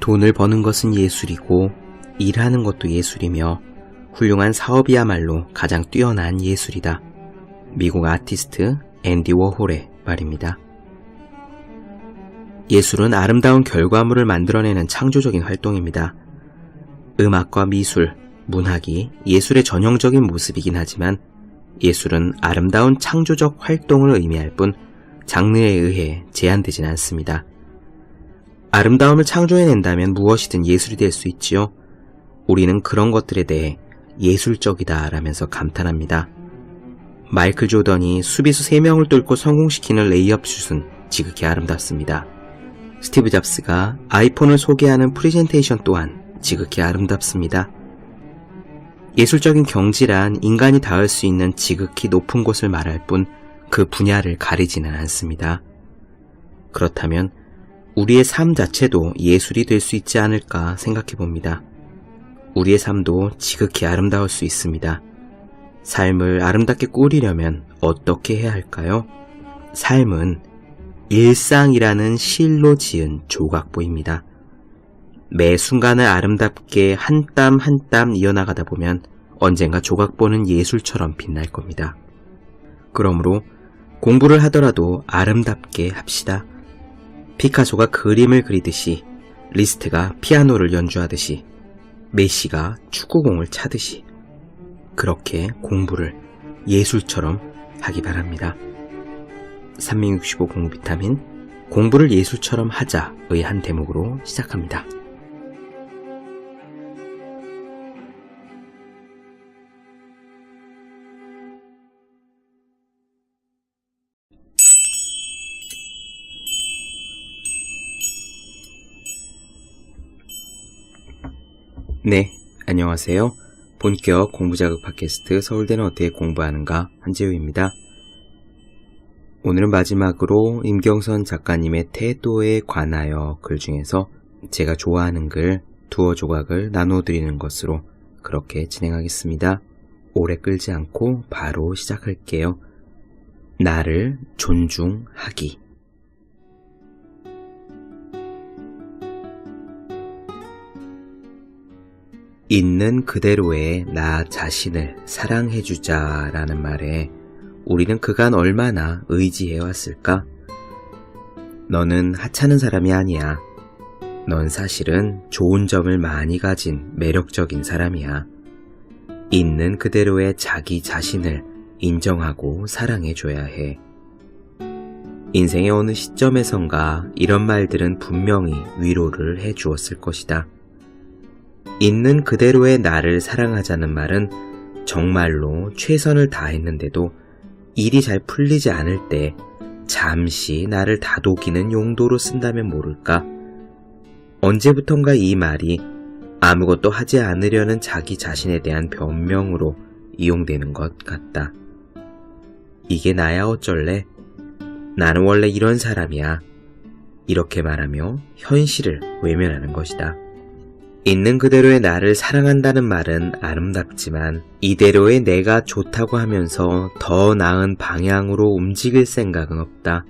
돈을 버는 것은 예술이고 일하는 것도 예술이며 훌륭한 사업이야말로 가장 뛰어난 예술이다. 미국 아티스트 앤디 워홀의 말입니다. 예술은 아름다운 결과물을 만들어내는 창조적인 활동입니다. 음악과 미술, 문학이 예술의 전형적인 모습이긴 하지만 예술은 아름다운 창조적 활동을 의미할 뿐 장르에 의해 제한되진 않습니다. 아름다움을 창조해낸다면 무엇이든 예술이 될 수 있지요. 우리는 그런 것들에 대해 예술적이다 라면서 감탄합니다. 마이클 조던이 수비수 3명을 뚫고 성공시키는 레이업 슛은 지극히 아름답습니다. 스티브 잡스가 아이폰을 소개하는 프레젠테이션 또한 지극히 아름답습니다. 예술적인 경지란 인간이 닿을 수 있는 지극히 높은 곳을 말할 뿐 그 분야를 가리지는 않습니다. 그렇다면 우리의 삶 자체도 예술이 될 수 있지 않을까 생각해 봅니다. 우리의 삶도 지극히 아름다울 수 있습니다. 삶을 아름답게 꾸리려면 어떻게 해야 할까요? 삶은 일상이라는 실로 지은 조각보입니다. 매 순간을 아름답게 한 땀 한 땀 이어나가다 보면 언젠가 조각보는 예술처럼 빛날 겁니다. 그러므로 공부를 하더라도 아름답게 합시다. 피카소가 그림을 그리듯이, 리스트가 피아노를 연주하듯이, 메시가 축구공을 차듯이 그렇게 공부를 예술처럼 하기 바랍니다. 365 공부 비타민, 공부를 예술처럼 하자의 한 대목으로 시작합니다. 네, 안녕하세요. 본격 공부자극 팟캐스트 서울대는 어떻게 공부하는가 한재우입니다. 오늘은 마지막으로 임경선 작가님의 태도에 관하여 글 중에서 제가 좋아하는 글 두어 조각을 나눠드리는 것으로 그렇게 진행하겠습니다. 오래 끌지 않고 바로 시작할게요. 나를 존중하기. 있는 그대로의 나 자신을 사랑해주자 라는 말에 우리는 그간 얼마나 의지해왔을까? 너는 하찮은 사람이 아니야. 넌 사실은 좋은 점을 많이 가진 매력적인 사람이야. 있는 그대로의 자기 자신을 인정하고 사랑해줘야 해. 인생의 어느 시점에선가 이런 말들은 분명히 위로를 해주었을 것이다. 있는 그대로의 나를 사랑하자는 말은 정말로 최선을 다했는데도 일이 잘 풀리지 않을 때 잠시 나를 다독이는 용도로 쓴다면 모를까? 언제부턴가 이 말이 아무것도 하지 않으려는 자기 자신에 대한 변명으로 이용되는 것 같다. 이게 나야 어쩔래? 나는 원래 이런 사람이야. 이렇게 말하며 현실을 외면하는 것이다. 있는 그대로의 나를 사랑한다는 말은 아름답지만 이대로의 내가 좋다고 하면서 더 나은 방향으로 움직일 생각은 없다.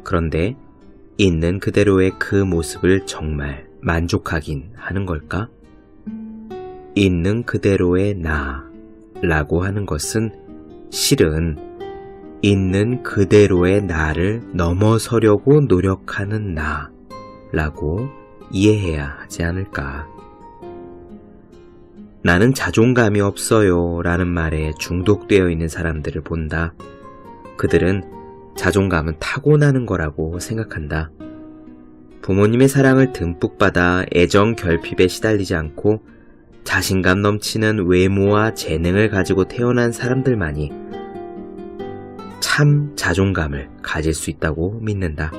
그런데 있는 그대로의 그 모습을 정말 만족하긴 하는 걸까? 있는 그대로의 나라고 하는 것은 실은 있는 그대로의 나를 넘어서려고 노력하는 나라고 이해해야 하지 않을까. 나는 자존감이 없어요 라는 말에 중독되어 있는 사람들을 본다. 그들은 자존감은 타고나는 거라고 생각한다. 부모님의 사랑을 듬뿍 받아 애정 결핍에 시달리지 않고 자신감 넘치는 외모와 재능을 가지고 태어난 사람들만이 참 자존감을 가질 수 있다고 믿는다.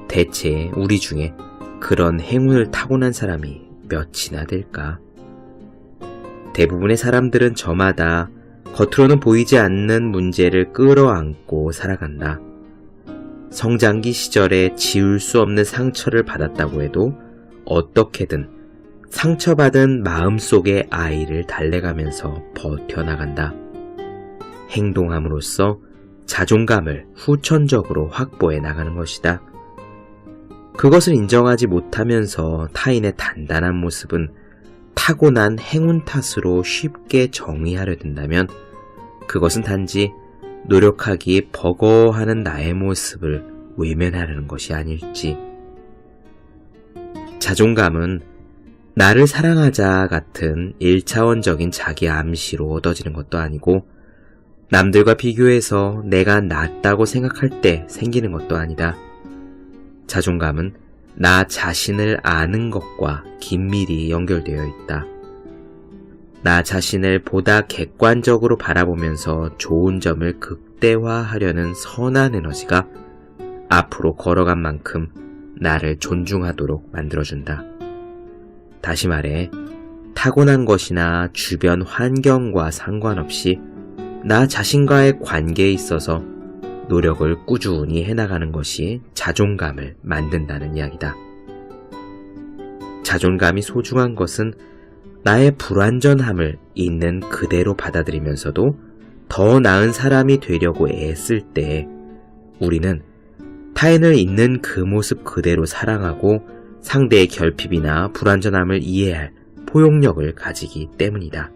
대체 우리 중에 그런 행운을 타고난 사람이 몇이나 될까? 대부분의 사람들은 저마다 겉으로는 보이지 않는 문제를 끌어안고 살아간다. 성장기 시절에 지울 수 없는 상처를 받았다고 해도 어떻게든 상처받은 마음속의 아이를 달래가면서 버텨나간다. 행동함으로써 자존감을 후천적으로 확보해 나가는 것이다. 그것을 인정하지 못하면서 타인의 단단한 모습은 타고난 행운 탓으로 쉽게 정의하려 든다면 그것은 단지 노력하기 버거워하는 나의 모습을 외면하려는 것이 아닐지. 자존감은 나를 사랑하자 같은 1차원적인 자기 암시로 얻어지는 것도 아니고 남들과 비교해서 내가 낫다고 생각할 때 생기는 것도 아니다. 자존감은 나 자신을 아는 것과 긴밀히 연결되어 있다. 나 자신을 보다 객관적으로 바라보면서 좋은 점을 극대화하려는 선한 에너지가 앞으로 걸어간 만큼 나를 존중하도록 만들어준다. 다시 말해, 타고난 것이나 주변 환경과 상관없이 나 자신과의 관계에 있어서 노력을 꾸준히 해나가는 것이 자존감을 만든다는 이야기다. 자존감이 소중한 것은 나의 불완전함을 있는 그대로 받아들이면서도 더 나은 사람이 되려고 애쓸 때 우리는 타인을 있는 그 모습 그대로 사랑하고 상대의 결핍이나 불완전함을 이해할 포용력을 가지기 때문이다.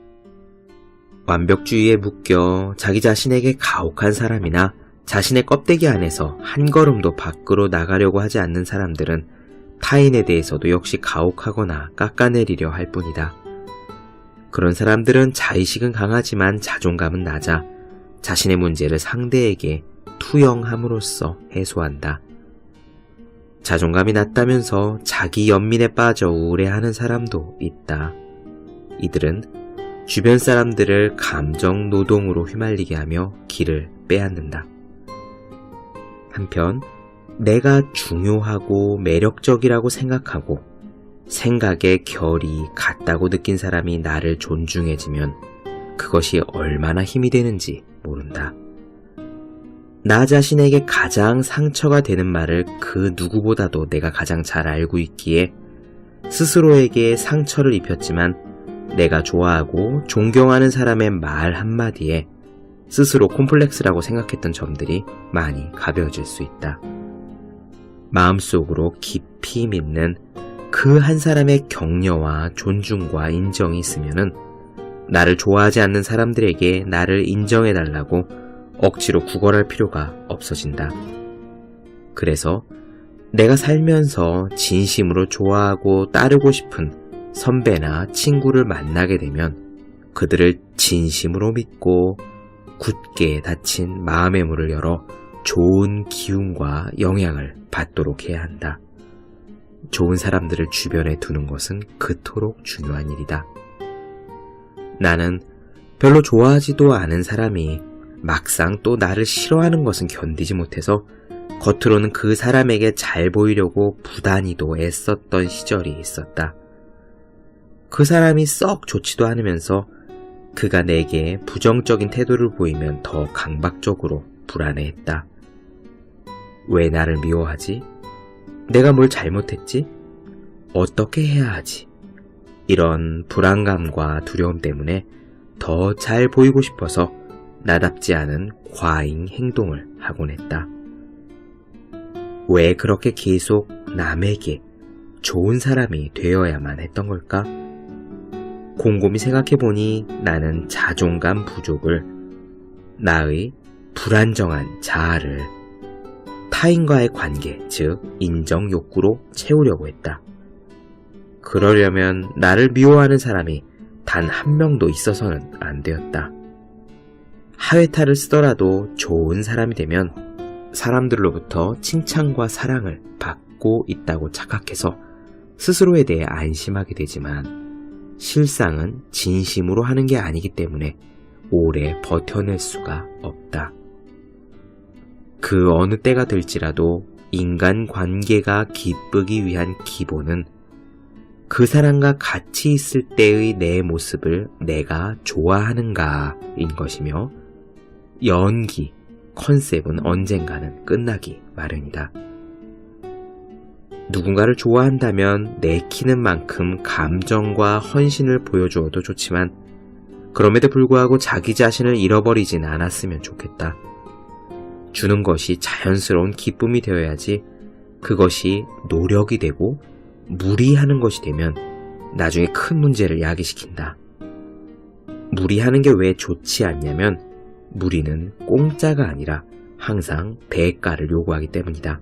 완벽주의에 묶여 자기 자신에게 가혹한 사람이나 자신의 껍데기 안에서 한 걸음도 밖으로 나가려고 하지 않는 사람들은 타인에 대해서도 역시 가혹하거나 깎아내리려 할 뿐이다. 그런 사람들은 자의식은 강하지만 자존감은 낮아 자신의 문제를 상대에게 투영함으로써 해소한다. 자존감이 낮다면서 자기 연민에 빠져 우울해하는 사람도 있다. 이들은 주변 사람들을 감정 노동으로 휘말리게 하며 길을 빼앗는다. 한편 내가 중요하고 매력적이라고 생각하고 생각의 결이 같다고 느낀 사람이 나를 존중해주면 그것이 얼마나 힘이 되는지 모른다. 나 자신에게 가장 상처가 되는 말을 그 누구보다도 내가 가장 잘 알고 있기에 스스로에게 상처를 입혔지만 내가 좋아하고 존경하는 사람의 말 한마디에 스스로 콤플렉스라고 생각했던 점들이 많이 가벼워질 수 있다. 마음속으로 깊이 믿는 그 한 사람의 격려와 존중과 인정이 있으면은 나를 좋아하지 않는 사람들에게 나를 인정해달라고 억지로 구걸할 필요가 없어진다. 그래서 내가 살면서 진심으로 좋아하고 따르고 싶은 선배나 친구를 만나게 되면 그들을 진심으로 믿고 굳게 닫힌 마음의 문을 열어 좋은 기운과 영향을 받도록 해야 한다. 좋은 사람들을 주변에 두는 것은 그토록 중요한 일이다. 나는 별로 좋아하지도 않은 사람이 막상 또 나를 싫어하는 것은 견디지 못해서 겉으로는 그 사람에게 잘 보이려고 부단히도 애썼던 시절이 있었다. 그 사람이 썩 좋지도 않으면서 그가 내게 부정적인 태도를 보이면 더 강박적으로 불안해했다. 왜 나를 미워하지? 내가 뭘 잘못했지? 어떻게 해야 하지? 이런 불안감과 두려움 때문에 더 잘 보이고 싶어서 나답지 않은 과잉 행동을 하곤 했다. 왜 그렇게 계속 남에게 좋은 사람이 되어야만 했던 걸까? 곰곰이 생각해보니 나는 자존감 부족을, 나의 불안정한 자아를 타인과의 관계, 즉 인정 욕구로 채우려고 했다. 그러려면 나를 미워하는 사람이 단 한 명도 있어서는 안 되었다. 하회탈을 쓰더라도 좋은 사람이 되면 사람들로부터 칭찬과 사랑을 받고 있다고 착각해서 스스로에 대해 안심하게 되지만 실상은 진심으로 하는 게 아니기 때문에 오래 버텨낼 수가 없다. 그 어느 때가 될지라도 인간관계가 기쁘기 위한 기본은 그 사람과 같이 있을 때의 내 모습을 내가 좋아하는가인 것이며 연기, 컨셉은 언젠가는 끝나기 마련이다. 누군가를 좋아한다면 내키는 만큼 감정과 헌신을 보여주어도 좋지만 그럼에도 불구하고 자기 자신을 잃어버리진 않았으면 좋겠다. 주는 것이 자연스러운 기쁨이 되어야지 그것이 노력이 되고 무리하는 것이 되면 나중에 큰 문제를 야기시킨다. 무리하는 게 왜 좋지 않냐면 무리는 공짜가 아니라 항상 대가를 요구하기 때문이다.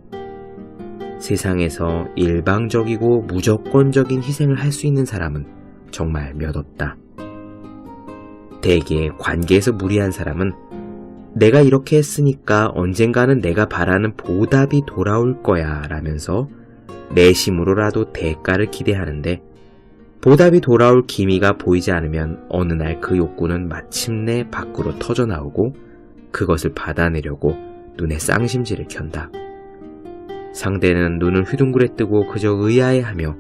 세상에서 일방적이고 무조건적인 희생을 할 수 있는 사람은 정말 몇 없다. 대개 관계에서 무리한 사람은 내가 이렇게 했으니까 언젠가는 내가 바라는 보답이 돌아올 거야 라면서 내심으로라도 대가를 기대하는데 보답이 돌아올 기미가 보이지 않으면 어느 날 그 욕구는 마침내 밖으로 터져나오고 그것을 받아내려고 눈에 쌍심지를 켠다. 상대는 눈을 휘둥그레 뜨고 그저 의아해하며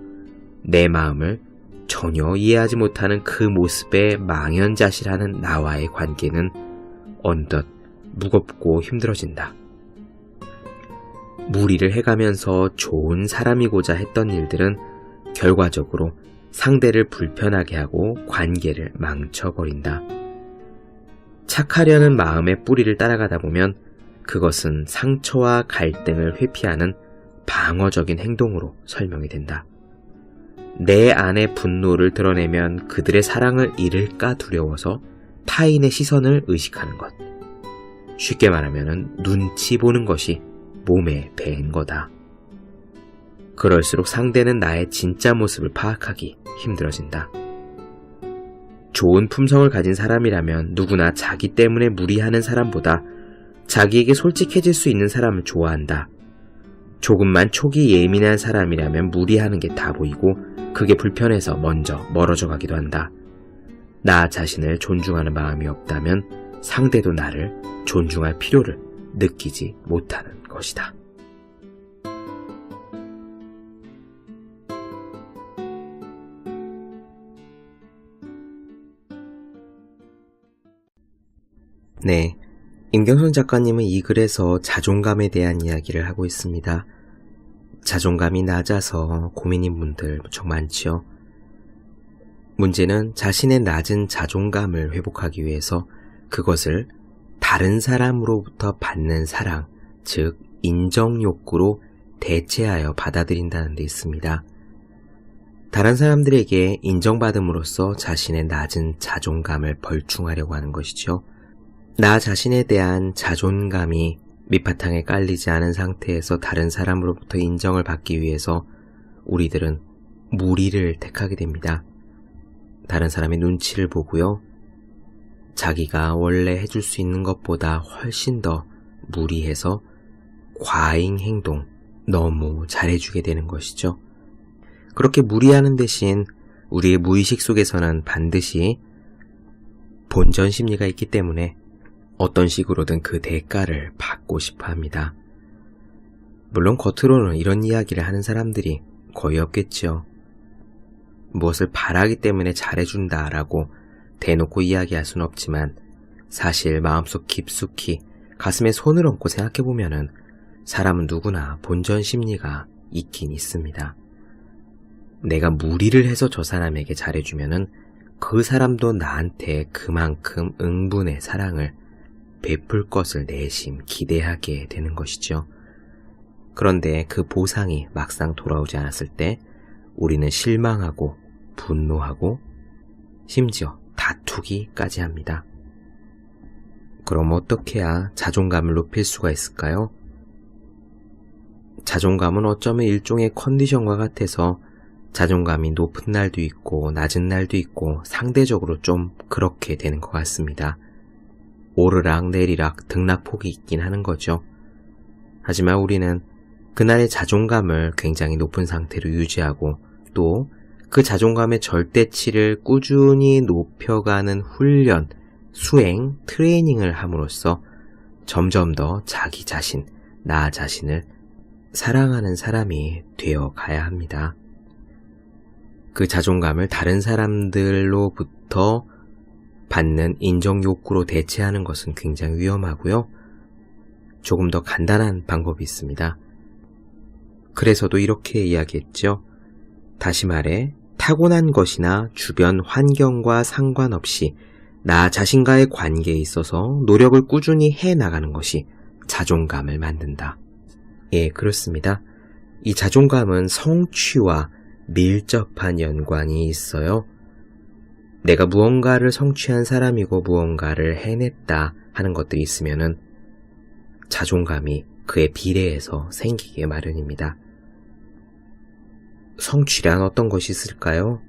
내 마음을 전혀 이해하지 못하는 그 모습에 망연자실하는 나와의 관계는 어느덧 무겁고 힘들어진다. 무리를 해가면서 좋은 사람이고자 했던 일들은 결과적으로 상대를 불편하게 하고 관계를 망쳐버린다. 착하려는 마음의 뿌리를 따라가다 보면 그것은 상처와 갈등을 회피하는 방어적인 행동으로 설명이 된다. 내 안의 분노를 드러내면 그들의 사랑을 잃을까 두려워서 타인의 시선을 의식하는 것. 쉽게 말하면 눈치 보는 것이 몸에 배인 거다. 그럴수록 상대는 나의 진짜 모습을 파악하기 힘들어진다. 좋은 품성을 가진 사람이라면 누구나 자기 때문에 무리하는 사람보다 자기에게 솔직해질 수 있는 사람을 좋아한다. 조금만 촉이 예민한 사람이라면 무리하는 게 다 보이고 그게 불편해서 먼저 멀어져 가기도 한다. 나 자신을 존중하는 마음이 없다면 상대도 나를 존중할 필요를 느끼지 못하는 것이다. 네, 임경선 작가님은 이 글에서 자존감에 대한 이야기를 하고 있습니다. 자존감이 낮아서 고민인 분들 무척 많지요. 문제는 자신의 낮은 자존감을 회복하기 위해서 그것을 다른 사람으로부터 받는 사랑, 즉 인정 욕구로 대체하여 받아들인다는 데 있습니다. 다른 사람들에게 인정받음으로써 자신의 낮은 자존감을 벌충하려고 하는 것이죠. 나 자신에 대한 자존감이 밑바탕에 깔리지 않은 상태에서 다른 사람으로부터 인정을 받기 위해서 우리들은 무리를 택하게 됩니다. 다른 사람의 눈치를 보고요. 자기가 원래 해줄 수 있는 것보다 훨씬 더 무리해서 과잉 행동, 너무 잘해주게 되는 것이죠. 그렇게 무리하는 대신 우리의 무의식 속에서는 반드시 본전 심리가 있기 때문에 어떤 식으로든 그 대가를 받고 싶어 합니다. 물론 겉으로는 이런 이야기를 하는 사람들이 거의 없겠죠. 무엇을 바라기 때문에 잘해준다라고 대놓고 이야기할 수는 없지만 사실 마음속 깊숙이 가슴에 손을 얹고 생각해보면은 사람은 누구나 본전 심리가 있긴 있습니다. 내가 무리를 해서 저 사람에게 잘해주면은 그 사람도 나한테 그만큼 응분의 사랑을 베풀 것을 내심 기대하게 되는 것이죠. 그런데 그 보상이 막상 돌아오지 않았을 때 우리는 실망하고 분노하고 심지어 다투기까지 합니다. 그럼 어떻게 해야 자존감을 높일 수가 있을까요? 자존감은 어쩌면 일종의 컨디션과 같아서 자존감이 높은 날도 있고 낮은 날도 있고 상대적으로 좀 그렇게 되는 것 같습니다. 오르락 내리락 등락폭이 있긴 하는 거죠. 하지만 우리는 그날의 자존감을 굉장히 높은 상태로 유지하고 또 그 자존감의 절대치를 꾸준히 높여가는 훈련, 수행, 트레이닝을 함으로써 점점 더 자기 자신, 나 자신을 사랑하는 사람이 되어 가야 합니다. 그 자존감을 다른 사람들로부터 받는 인정 욕구로 대체하는 것은 굉장히 위험하고요. 조금 더 간단한 방법이 있습니다. 그래서도 이렇게 이야기했죠. 다시 말해 타고난 것이나 주변 환경과 상관없이 나 자신과의 관계에 있어서 노력을 꾸준히 해나가는 것이 자존감을 만든다. 예, 그렇습니다. 이 자존감은 성취와 밀접한 연관이 있어요. 내가 무언가를 성취한 사람이고 무언가를 해냈다 하는 것들이 있으면은 자존감이 그에 비례해서 생기게 마련입니다. 성취란 어떤 것이 있을까요?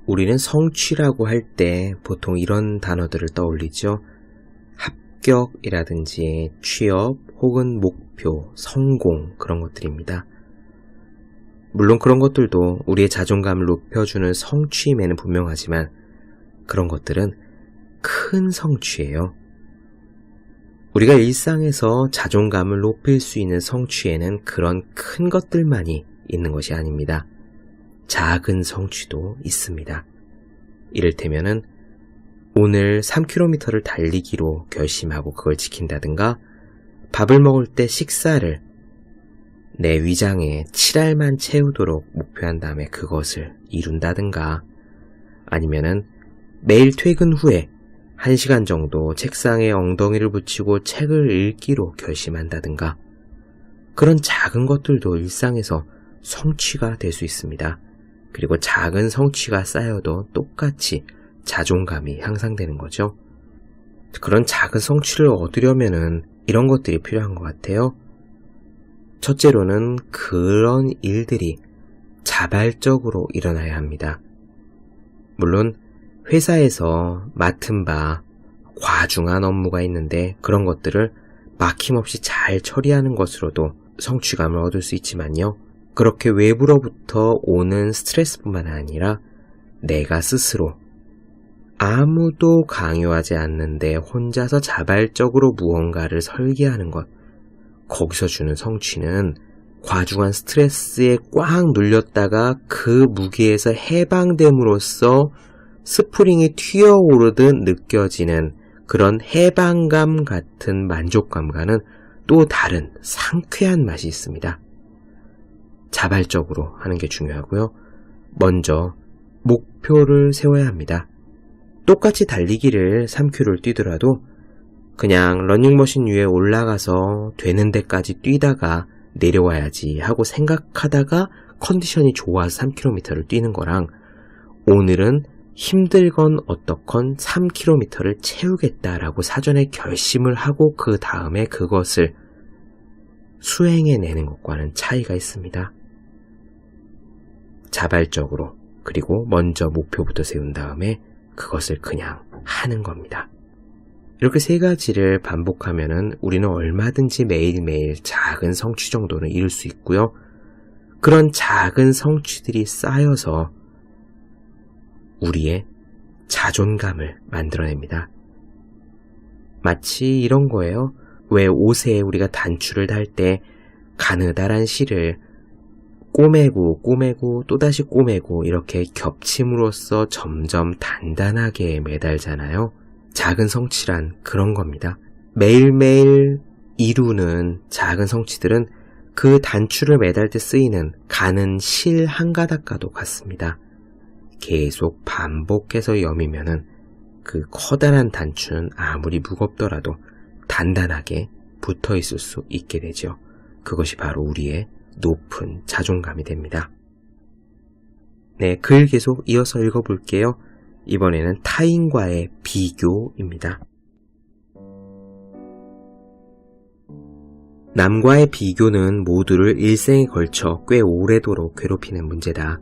우리는 성취라고 할 때 보통 이런 단어들을 떠올리죠. 합격이라든지 취업 혹은 목표, 성공 그런 것들입니다. 물론 그런 것들도 우리의 자존감을 높여주는 성취임에는 분명하지만 그런 것들은 큰 성취예요. 우리가 일상에서 자존감을 높일 수 있는 성취에는 그런 큰 것들만이 있는 것이 아닙니다. 작은 성취도 있습니다. 이를테면은 오늘 3km를 달리기로 결심하고 그걸 지킨다든가, 밥을 먹을 때 식사를 내 위장에 7알만 채우도록 목표한 다음에 그것을 이룬다든가, 아니면은 매일 퇴근 후에 1시간 정도 책상에 엉덩이를 붙이고 책을 읽기로 결심한다든가, 그런 작은 것들도 일상에서 성취가 될 수 있습니다. 그리고 작은 성취가 쌓여도 똑같이 자존감이 향상되는 거죠. 그런 작은 성취를 얻으려면은 이런 것들이 필요한 것 같아요. 첫째로는 그런 일들이 자발적으로 일어나야 합니다. 물론 회사에서 맡은 바 과중한 업무가 있는데 그런 것들을 막힘없이 잘 처리하는 것으로도 성취감을 얻을 수 있지만요. 그렇게 외부로부터 오는 스트레스뿐만 아니라 내가 스스로 아무도 강요하지 않는데 혼자서 자발적으로 무언가를 설계하는 것, 거기서 주는 성취는 과중한 스트레스에 꽉 눌렸다가 그 무게에서 해방됨으로써 스프링이 튀어오르듯 느껴지는 그런 해방감 같은 만족감과는 또 다른 상쾌한 맛이 있습니다. 자발적으로 하는 게 중요하고요. 먼저 목표를 세워야 합니다. 똑같이 달리기를 3km를 뛰더라도 그냥 러닝머신 위에 올라가서 되는 데까지 뛰다가 내려와야지 하고 생각하다가 컨디션이 좋아서 3km를 뛰는 거랑, 오늘은 힘들건 어떻건 3km를 채우겠다라고 사전에 결심을 하고 그 다음에 그것을 수행해내는 것과는 차이가 있습니다. 자발적으로, 그리고 먼저 목표부터 세운 다음에 그것을 그냥 하는 겁니다. 이렇게 세 가지를 반복하면은 우리는 얼마든지 매일매일 작은 성취 정도는 이룰 수 있고요. 그런 작은 성취들이 쌓여서 우리의 자존감을 만들어냅니다. 마치 이런 거예요. 왜 옷에 우리가 단추를 달 때 가느다란 실을 꼬매고 또다시 꼬매고 이렇게 겹침으로써 점점 단단하게 매달잖아요. 작은 성취란 그런 겁니다. 매일매일 이루는 작은 성취들은 그 단추를 매달 때 쓰이는 가는 실 한 가닥과도 같습니다. 계속 반복해서 여미면은 그 커다란 단추는 아무리 무겁더라도 단단하게 붙어 있을 수 있게 되죠. 그것이 바로 우리의 높은 자존감이 됩니다. 네, 글 계속 이어서 읽어볼게요. 이번에는 타인과의 비교입니다. 남과의 비교는 모두를 일생에 걸쳐 꽤 오래도록 괴롭히는 문제다.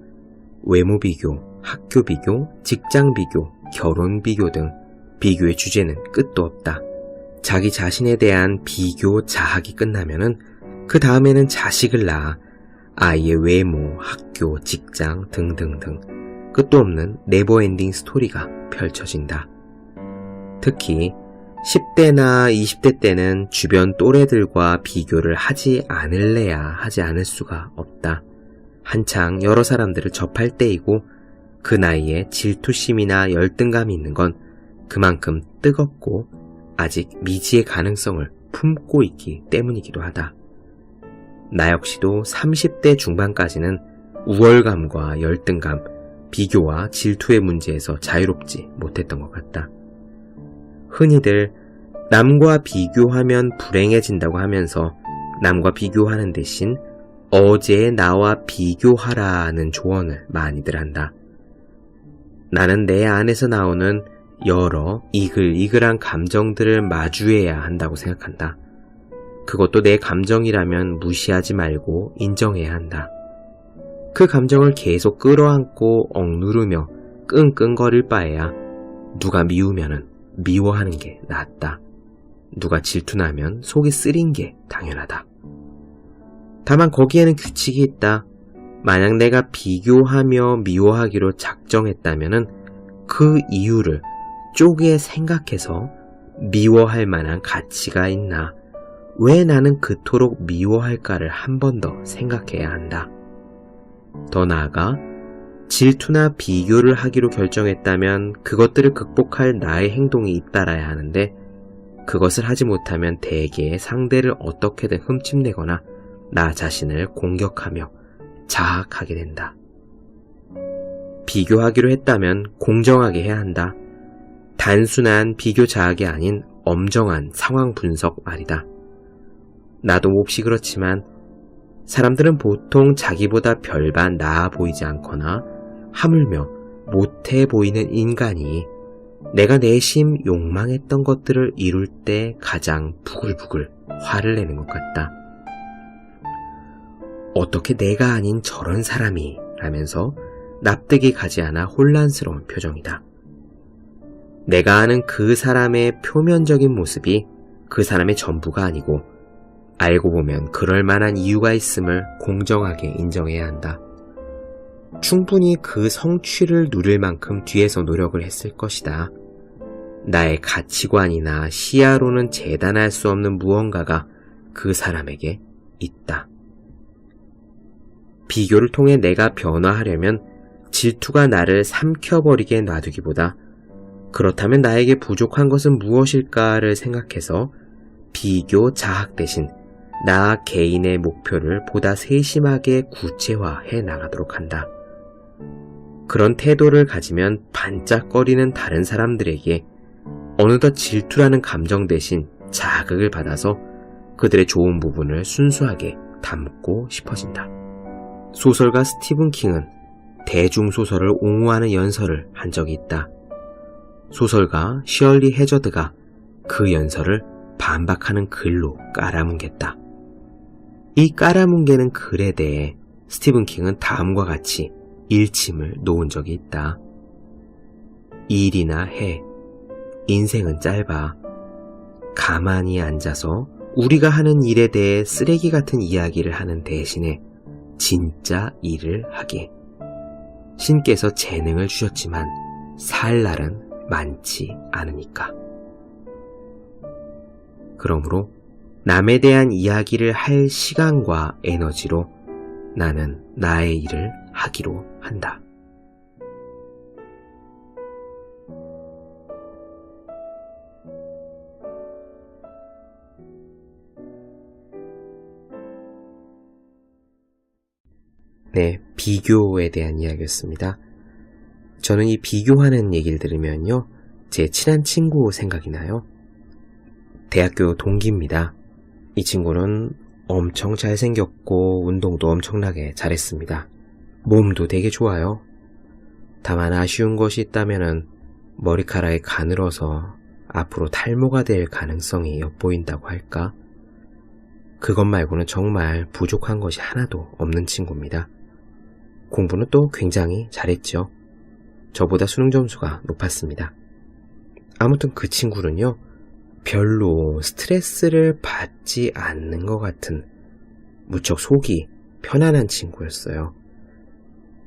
외모 비교, 학교 비교, 직장 비교, 결혼 비교 등 비교의 주제는 끝도 없다. 자기 자신에 대한 비교 자학이 끝나면은 그 다음에는 자식을 낳아 아이의 외모, 학교, 직장 등등등 끝도 없는 네버엔딩 스토리가 펼쳐진다. 특히 10대나 20대 때는 주변 또래들과 비교를 하지 않을래야 하지 않을 수가 없다. 한창 여러 사람들을 접할 때이고 그 나이에 질투심이나 열등감이 있는 건 그만큼 뜨겁고 아직 미지의 가능성을 품고 있기 때문이기도 하다. 나 역시도 30대 중반까지는 우월감과 열등감, 비교와 질투의 문제에서 자유롭지 못했던 것 같다. 흔히들 남과 비교하면 불행해진다고 하면서 남과 비교하는 대신 어제의 나와 비교하라는 조언을 많이들 한다. 나는 내 안에서 나오는 여러 이글이글한 감정들을 마주해야 한다고 생각한다. 그것도 내 감정이라면 무시하지 말고 인정해야 한다. 그 감정을 계속 끌어안고 억누르며 끙끙거릴 바에야 누가 미우면은 미워하는 게 낫다. 누가 질투나면 속이 쓰린 게 당연하다. 다만 거기에는 규칙이 있다. 만약 내가 비교하며 미워하기로 작정했다면은 그 이유를 쪼개 생각해서 미워할 만한 가치가 있나, 왜 나는 그토록 미워할까를 한 번 더 생각해야 한다. 더 나아가 질투나 비교를 하기로 결정했다면 그것들을 극복할 나의 행동이 잇따라야 하는데, 그것을 하지 못하면 대개 상대를 어떻게든 흠집내거나 나 자신을 공격하며 자학하게 된다. 비교하기로 했다면 공정하게 해야 한다. 단순한 비교 자학이 아닌 엄정한 상황 분석 말이다. 나도 몹시 그렇지만 사람들은 보통 자기보다 별반 나아 보이지 않거나 하물며 못해 보이는 인간이 내가 내심 욕망했던 것들을 이룰 때 가장 부글부글 화를 내는 것 같다. 어떻게 내가 아닌 저런 사람이 라면서 납득이 가지 않아 혼란스러운 표정이다. 내가 아는 그 사람의 표면적인 모습이 그 사람의 전부가 아니고 알고 보면 그럴 만한 이유가 있음을 공정하게 인정해야 한다. 충분히 그 성취를 누릴 만큼 뒤에서 노력을 했을 것이다. 나의 가치관이나 시야로는 재단할 수 없는 무언가가 그 사람에게 있다. 비교를 통해 내가 변화하려면 질투가 나를 삼켜버리게 놔두기보다 그렇다면 나에게 부족한 것은 무엇일까를 생각해서 비교 자학 대신 나 개인의 목표를 보다 세심하게 구체화해 나가도록 한다. 그런 태도를 가지면 반짝거리는 다른 사람들에게 어느덧 질투라는 감정 대신 자극을 받아서 그들의 좋은 부분을 순수하게 담고 싶어진다. 소설가 스티븐 킹은 대중소설을 옹호하는 연설을 한 적이 있다. 소설가 셜리 해저드가 그 연설을 반박하는 글로 깔아뭉갰다. 이 깔아뭉개는 글에 대해 스티븐 킹은 다음과 같이 일침을 놓은 적이 있다. 일이나 해. 인생은 짧아. 가만히 앉아서 우리가 하는 일에 대해 쓰레기 같은 이야기를 하는 대신에 진짜 일을 하기. 신께서 재능을 주셨지만 살 날은 많지 않으니까. 그러므로 남에 대한 이야기를 할 시간과 에너지로 나는 나의 일을 하기로 한다. 네, 비교에 대한 이야기였습니다. 저는 이 비교하는 얘기를 들으면요, 제 친한 친구 생각이 나요. 대학교 동기입니다. 이 친구는 엄청 잘생겼고 운동도 엄청나게 잘했습니다. 몸도 되게 좋아요. 다만 아쉬운 것이 있다면은 머리카락이 가늘어서 앞으로 탈모가 될 가능성이 엿보인다고 할까? 그것 말고는 정말 부족한 것이 하나도 없는 친구입니다. 공부는 또 굉장히 잘했죠. 저보다 수능 점수가 높았습니다. 아무튼 그 친구는요, 별로 스트레스를 받지 않는 것 같은 무척 속이 편안한 친구였어요.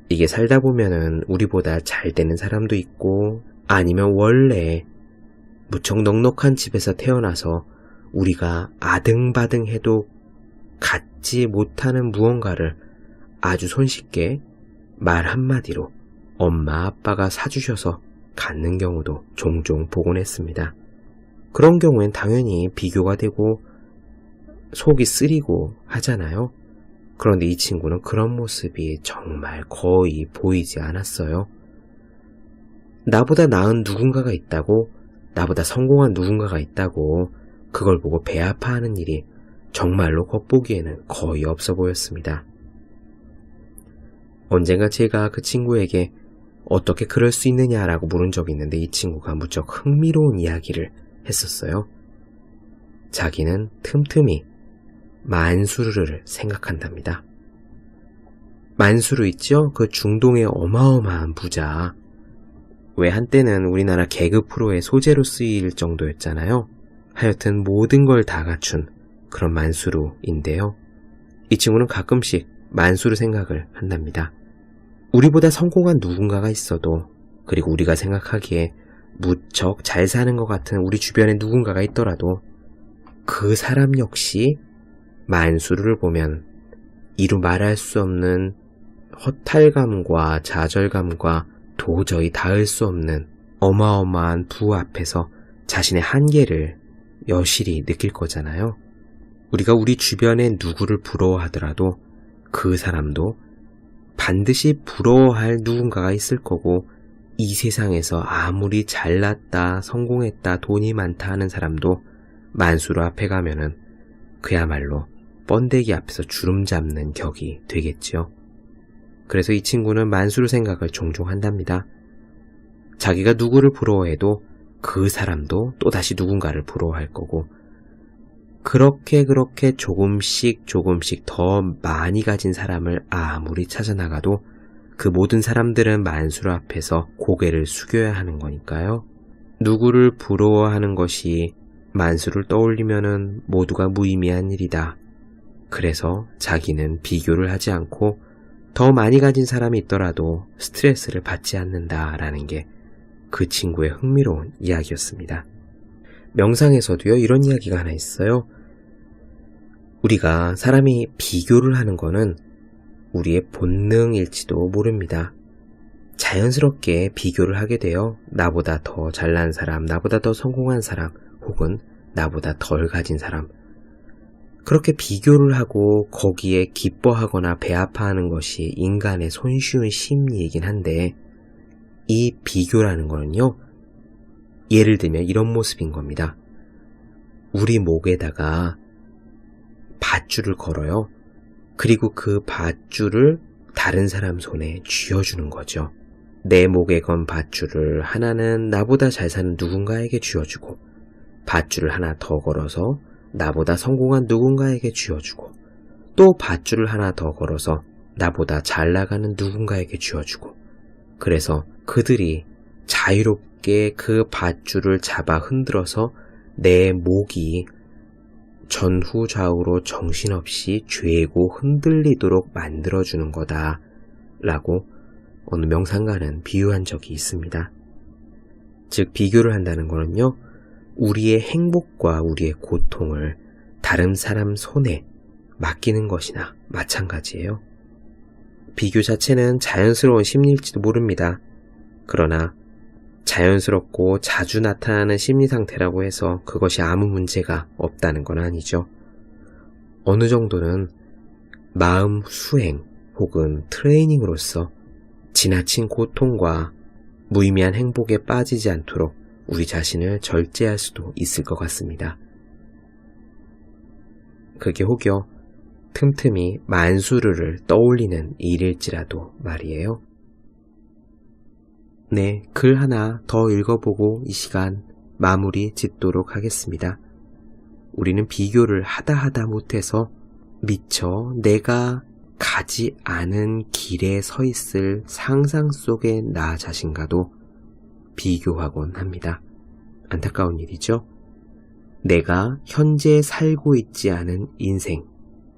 이게 살다 보면은 우리보다 잘 되는 사람도 있고, 아니면 원래 무척 넉넉한 집에서 태어나서 우리가 아등바등해도 갖지 못하는 무언가를 아주 손쉽게 말 한마디로 엄마 아빠가 사주셔서 갖는 경우도 종종 보곤 했습니다. 그런 경우엔 당연히 비교가 되고 속이 쓰리고 하잖아요. 그런데 이 친구는 그런 모습이 정말 거의 보이지 않았어요. 나보다 나은 누군가가 있다고, 나보다 성공한 누군가가 있다고 그걸 보고 배 아파하는 일이 정말로 겉보기에는 거의 없어 보였습니다. 언젠가 제가 그 친구에게 어떻게 그럴 수 있느냐라고 물은 적이 있는데 이 친구가 무척 흥미로운 이야기를 했었어요. 자기는 틈틈이 만수르를 생각한답니다. 만수르 있죠? 그 중동의 어마어마한 부자. 왜 한때는 우리나라 개그 프로의 소재로 쓰일 정도였잖아요. 하여튼 모든 걸 다 갖춘 그런 만수르인데요. 이 친구는 가끔씩 만수르 생각을 한답니다. 우리보다 성공한 누군가가 있어도, 그리고 우리가 생각하기에 무척 잘 사는 것 같은 우리 주변에 누군가가 있더라도 그 사람 역시 만수르를 보면 이루 말할 수 없는 허탈감과 좌절감과 도저히 닿을 수 없는 어마어마한 부 앞에서 자신의 한계를 여실히 느낄 거잖아요. 우리가 우리 주변에 누구를 부러워하더라도 그 사람도 반드시 부러워할 누군가가 있을 거고, 이 세상에서 아무리 잘났다, 성공했다, 돈이 많다 하는 사람도 만수르 앞에 가면은 그야말로 번데기 앞에서 주름 잡는 격이 되겠죠. 그래서 이 친구는 만수르 생각을 종종 한답니다. 자기가 누구를 부러워해도 그 사람도 또다시 누군가를 부러워할 거고, 그렇게 조금씩 더 많이 가진 사람을 아무리 찾아나가도 그 모든 사람들은 만수르 앞에서 고개를 숙여야 하는 거니까요. 누구를 부러워하는 것이 만수를 떠올리면은 모두가 무의미한 일이다. 그래서 자기는 비교를 하지 않고 더 많이 가진 사람이 있더라도 스트레스를 받지 않는다라는 게 그 친구의 흥미로운 이야기였습니다. 명상에서도요, 이런 이야기가 하나 있어요. 우리가 사람이 비교를 하는 거는 우리의 본능일지도 모릅니다. 자연스럽게 비교를 하게 돼요. 나보다 더 잘난 사람, 나보다 더 성공한 사람, 혹은 나보다 덜 가진 사람. 그렇게 비교를 하고 거기에 기뻐하거나 배 아파하는 것이 인간의 손쉬운 심리이긴 한데, 이 비교라는 거는요, 예를 들면 이런 모습인 겁니다. 우리 목에다가 밧줄을 걸어요. 그리고 그 밧줄을 다른 사람 손에 쥐어주는 거죠. 내 목에 건 밧줄을 하나는 나보다 잘 사는 누군가에게 쥐어주고, 밧줄을 하나 더 걸어서 나보다 성공한 누군가에게 쥐어주고, 또 밧줄을 하나 더 걸어서 나보다 잘 나가는 누군가에게 쥐어주고, 그래서 그들이 자유롭게 그 밧줄을 잡아 흔들어서 내 목이 전후 좌우로 정신없이 죄고 흔들리도록 만들어주는 거다 라고 어느 명상가는 비유한 적이 있습니다. 즉, 비교를 한다는 거는요, 우리의 행복과 우리의 고통을 다른 사람 손에 맡기는 것이나 마찬가지예요. 비교 자체는 자연스러운 심리일지도 모릅니다. 그러나 자연스럽고 자주 나타나는 심리 상태라고 해서 그것이 아무 문제가 없다는 건 아니죠. 어느 정도는 마음 수행 혹은 트레이닝으로서 지나친 고통과 무의미한 행복에 빠지지 않도록 우리 자신을 절제할 수도 있을 것 같습니다. 그게 혹여 틈틈이 만수르를 떠올리는 일일지라도 말이에요. 네, 글 하나 더 읽어보고 이 시간 마무리 짓도록 하겠습니다. 우리는 비교를 하다 못해서 미처 내가 가지 않은 길에 서 있을 상상 속의 나 자신과도 비교하곤 합니다. 안타까운 일이죠. 내가 현재 살고 있지 않은 인생,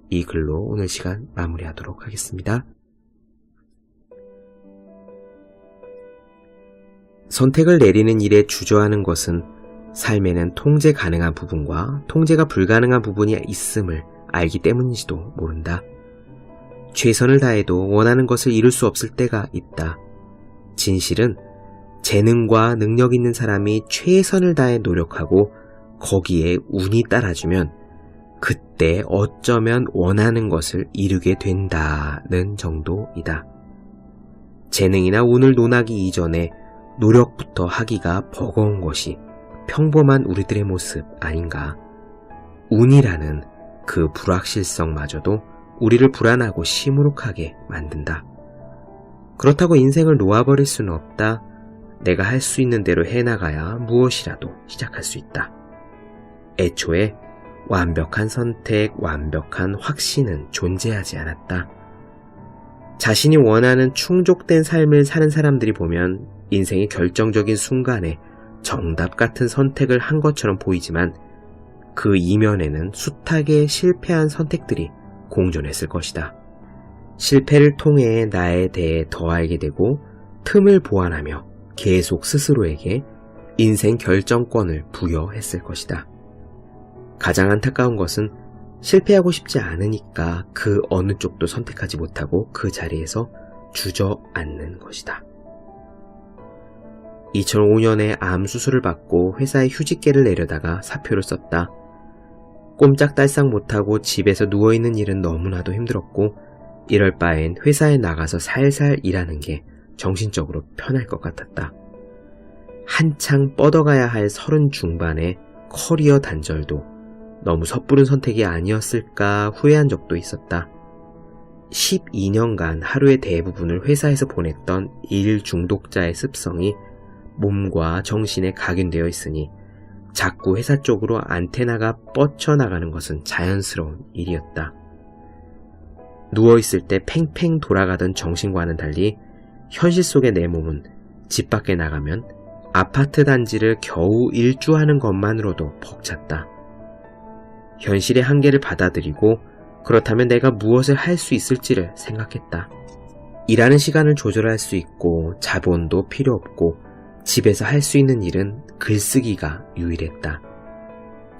이 글로 오늘 시간 마무리하도록 하겠습니다. 선택을 내리는 일에 주저하는 것은 삶에는 통제 가능한 부분과 통제가 불가능한 부분이 있음을 알기 때문인지도 모른다. 최선을 다해도 원하는 것을 이룰 수 없을 때가 있다. 진실은 재능과 능력 있는 사람이 최선을 다해 노력하고 거기에 운이 따라주면 그때 어쩌면 원하는 것을 이루게 된다는 정도이다. 재능이나 운을 논하기 이전에 노력부터 하기가 버거운 것이 평범한 우리들의 모습 아닌가. 운이라는 그 불확실성마저도 우리를 불안하고 시무룩하게 만든다. 그렇다고 인생을 놓아버릴 수는 없다. 내가 할 수 있는 대로 해나가야 무엇이라도 시작할 수 있다. 애초에 완벽한 선택, 완벽한 확신은 존재하지 않았다. 자신이 원하는 충족된 삶을 사는 사람들이 보면 인생의 결정적인 순간에 정답 같은 선택을 한 것처럼 보이지만 그 이면에는 숱하게 실패한 선택들이 공존했을 것이다. 실패를 통해 나에 대해 더 알게 되고 틈을 보완하며 계속 스스로에게 인생 결정권을 부여했을 것이다. 가장 안타까운 것은 실패하고 싶지 않으니까 그 어느 쪽도 선택하지 못하고 그 자리에서 주저앉는 것이다. 2005년에 암 수술을 받고 회사에 휴직계를 내려다가 사표를 썼다. 꼼짝달싹 못하고 집에서 누워있는 일은 너무나도 힘들었고 이럴 바엔 회사에 나가서 살살 일하는 게 정신적으로 편할 것 같았다. 한창 뻗어가야 할 30 중반의 커리어 단절도 너무 섣부른 선택이 아니었을까 후회한 적도 있었다. 12년간 하루의 대부분을 회사에서 보냈던 일 중독자의 습성이 몸과 정신에 각인되어 있으니 자꾸 회사 쪽으로 안테나가 뻗쳐나가는 것은 자연스러운 일이었다. 누워있을 때 팽팽 돌아가던 정신과는 달리 현실 속의 내 몸은 집 밖에 나가면 아파트 단지를 겨우 일주하는 것만으로도 벅찼다. 현실의 한계를 받아들이고 그렇다면 내가 무엇을 할 수 있을지를 생각했다. 일하는 시간을 조절할 수 있고 자본도 필요 없고 집에서 할 수 있는 일은 글쓰기가 유일했다.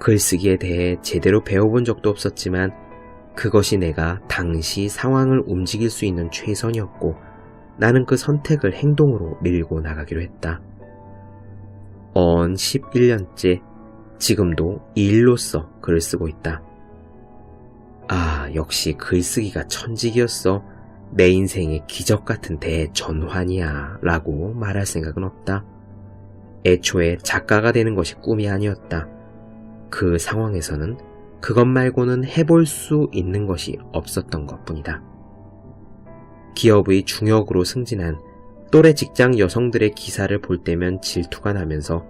글쓰기에 대해 제대로 배워본 적도 없었지만 그것이 내가 당시 상황을 움직일 수 있는 최선이었고 나는 그 선택을 행동으로 밀고 나가기로 했다. 언 11년째 지금도 이 일로써 글을 쓰고 있다. 아, 역시 글쓰기가 천직이었어. 내 인생의 기적같은 대전환이야 라고 말할 생각은 없다. 애초에 작가가 되는 것이 꿈이 아니었다. 그 상황에서는 그것 말고는 해볼 수 있는 것이 없었던 것뿐이다. 기업의 중역으로 승진한 또래 직장 여성들의 기사를 볼 때면 질투가 나면서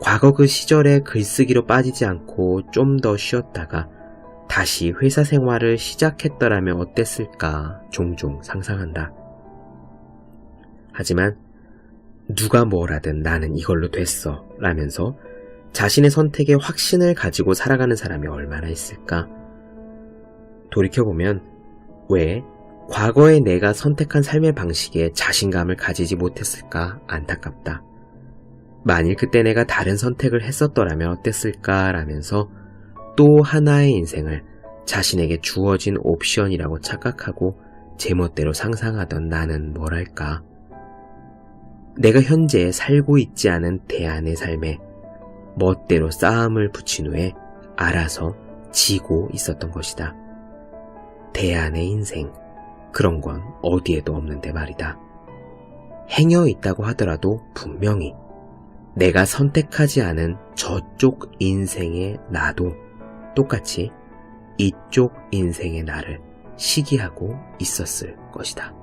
과거 그 시절에 글쓰기로 빠지지 않고 좀 더 쉬었다가 다시 회사 생활을 시작했더라면 어땠을까 종종 상상한다. 하지만 누가 뭘 하든 나는 이걸로 됐어 라면서 자신의 선택에 확신을 가지고 살아가는 사람이 얼마나 있을까? 돌이켜보면 왜 과거에 내가 선택한 삶의 방식에 자신감을 가지지 못했을까 안타깝다. 만일 그때 내가 다른 선택을 했었더라면 어땠을까 라면서 또 하나의 인생을 자신에게 주어진 옵션이라고 착각하고 제멋대로 상상하던 나는 뭘 할까? 내가 현재 살고 있지 않은 대안의 삶에 멋대로 싸움을 붙인 후에 알아서 지고 있었던 것이다. 대안의 인생, 그런 건 어디에도 없는데 말이다. 행여 있다고 하더라도 분명히 내가 선택하지 않은 저쪽 인생의 나도 똑같이 이쪽 인생의 나를 시기하고 있었을 것이다.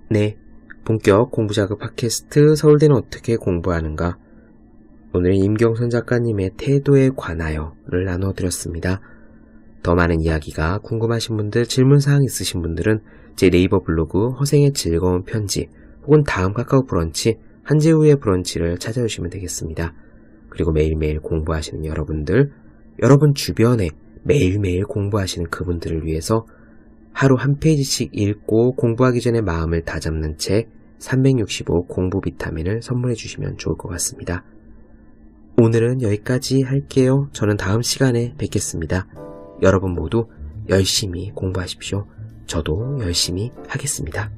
네, 본격 공부자극 팟캐스트 서울대는 어떻게 공부하는가? 오늘은 임경선 작가님의 태도에 관하여를 나눠드렸습니다. 더 많은 이야기가 궁금하신 분들, 질문사항 있으신 분들은 제 네이버 블로그 허생의 즐거운 편지 혹은 다음 카카오 브런치 한재우의 브런치를 찾아주시면 되겠습니다. 그리고 매일매일 공부하시는 여러분들, 여러분 주변에 매일매일 공부하시는 그분들을 위해서 하루 한 페이지씩 읽고 공부하기 전에 마음을 다잡는 책 365 공부 비타민을 선물해 주시면 좋을 것 같습니다. 오늘은 여기까지 할게요. 저는 다음 시간에 뵙겠습니다. 여러분 모두 열심히 공부하십시오. 저도 열심히 하겠습니다.